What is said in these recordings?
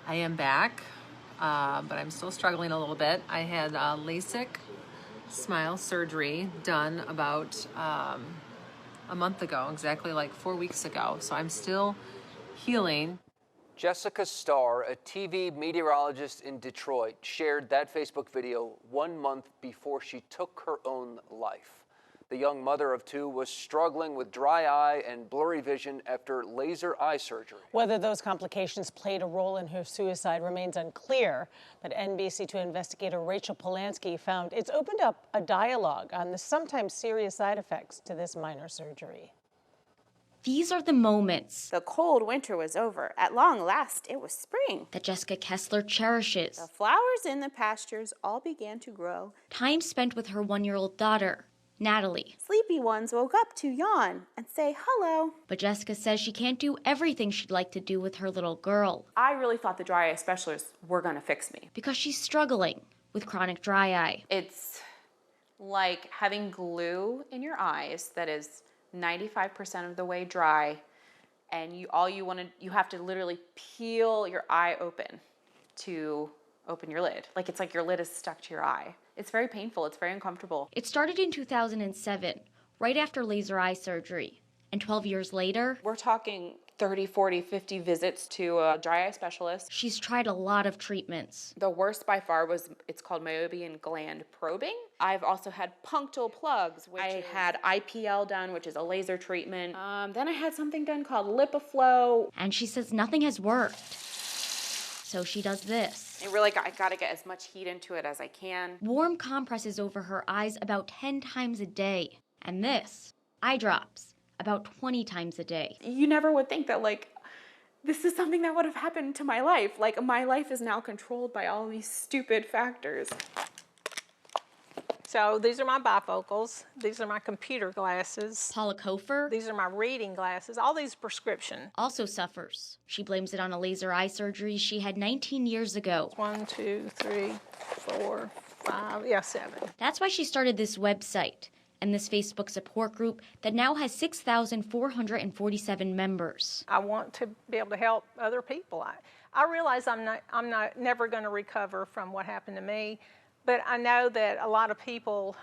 I am back, but I'm still struggling a little bit. I had Lasik Smile surgery done about a month ago, exactly like 4 weeks ago. So I'm still healing. Jessica Starr, a TV meteorologist in Detroit, shared that Facebook video 1 month before she took her own life. The young mother of two was struggling with dry eye and blurry vision after laser eye surgery. Whether those complications played a role in her suicide remains unclear, but NBC2 investigator Rachel Polansky found it's opened up a dialogue on the sometimes serious side effects to this minor surgery. These are the moments. The cold winter was over. At long last, it was spring. That Jessica Kessler cherishes. The flowers in the pastures all began to grow. Time spent with her 1-year-old daughter, Natalie. Sleepy ones woke up to yawn and say hello. But Jessica says she can't do everything she'd like to do with her little girl. I really thought the dry eye specialists were going to fix me. Because she's struggling with chronic dry eye. It's like having glue in your eyes that is 95% of the way dry, and you have to literally peel your eye open to open your lid. Like it's like your lid is stuck to your eye. It's very painful, it's very uncomfortable. It started in 2007, right after laser eye surgery. And 12 years later, we're talking 30, 40, 50 visits to a dry eye specialist. She's tried a lot of treatments. The worst by far it's called meibomian gland probing. I've also had punctal plugs, I had IPL done, which is a laser treatment. Then I had something done called LipiFlow. And she says nothing has worked. So she does this. And really, I gotta get as much heat into it as I can. Warm compresses over her eyes about 10 times a day. And this, eye drops, about 20 times a day. You never would think that, like, this is something that would have happened to my life. Like, my life is now controlled by all these stupid factors. So these are my bifocals. These are my computer glasses. Paula COFER, These are my reading glasses. All these prescription. also suffers. She blames it on a laser eye surgery she had 19 years ago. 1, 2, 3, 4, 5, yeah, 7. That's why she started this website and this Facebook support group that now has 6,447 members. I want to be able to help other people. I realize I'm never going to recover from what happened to me, but I know that a lot of people,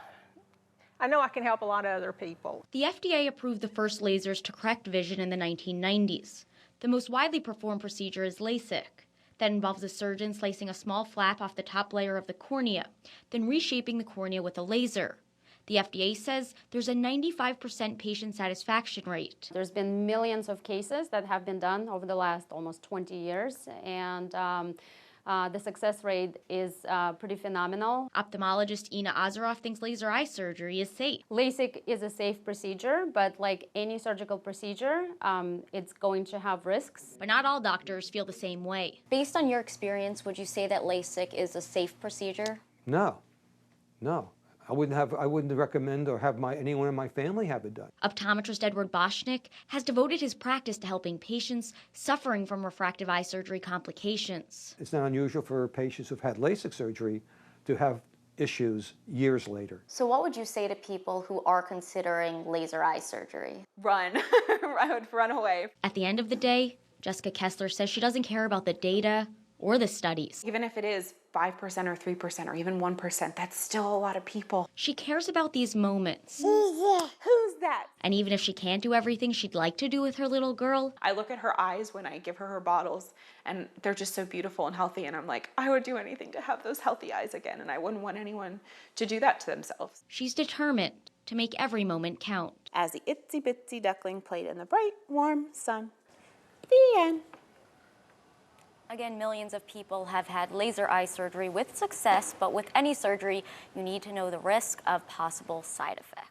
I know I can help a lot of other people. The FDA approved the first lasers to correct vision in the 1990s. The most widely performed procedure is LASIK. That involves a surgeon slicing a small flap off the top layer of the cornea, then reshaping the cornea with a laser. The FDA says there's a 95% patient satisfaction rate. There's been millions of cases that have been done over the last almost 20 years, and the success rate is pretty phenomenal. Ophthalmologist Ina Azaroff thinks laser eye surgery is safe. LASIK is a safe procedure, but like any surgical procedure, it's going to have risks. But not all doctors feel the same way. Based on your experience, would you say that LASIK is a safe procedure? No. I wouldn't recommend or have anyone in my family have it done. Optometrist Edward Boschnick has devoted his practice to helping patients suffering from refractive eye surgery complications. It's not unusual for patients who've had LASIK surgery to have issues years later. So what would you say to people who are considering laser eye surgery? Run. I would run away. At the end of the day, Jessica Kessler says she doesn't care about the data or the studies. Even if it is 5% or 3% or even 1%, that's still a lot of people. She cares about these moments. Who's that? And even if she can't do everything she'd like to do with her little girl, I look at her eyes when I give her bottles, and they're just so beautiful and healthy, and I'm like, I would do anything to have those healthy eyes again, and I wouldn't want anyone to do that to themselves. she's determined to make every moment count. As the itsy bitsy duckling played in the bright, warm sun. The end. Again, millions of people have had laser eye surgery with success, but with any surgery, you need to know the risk of possible side effects.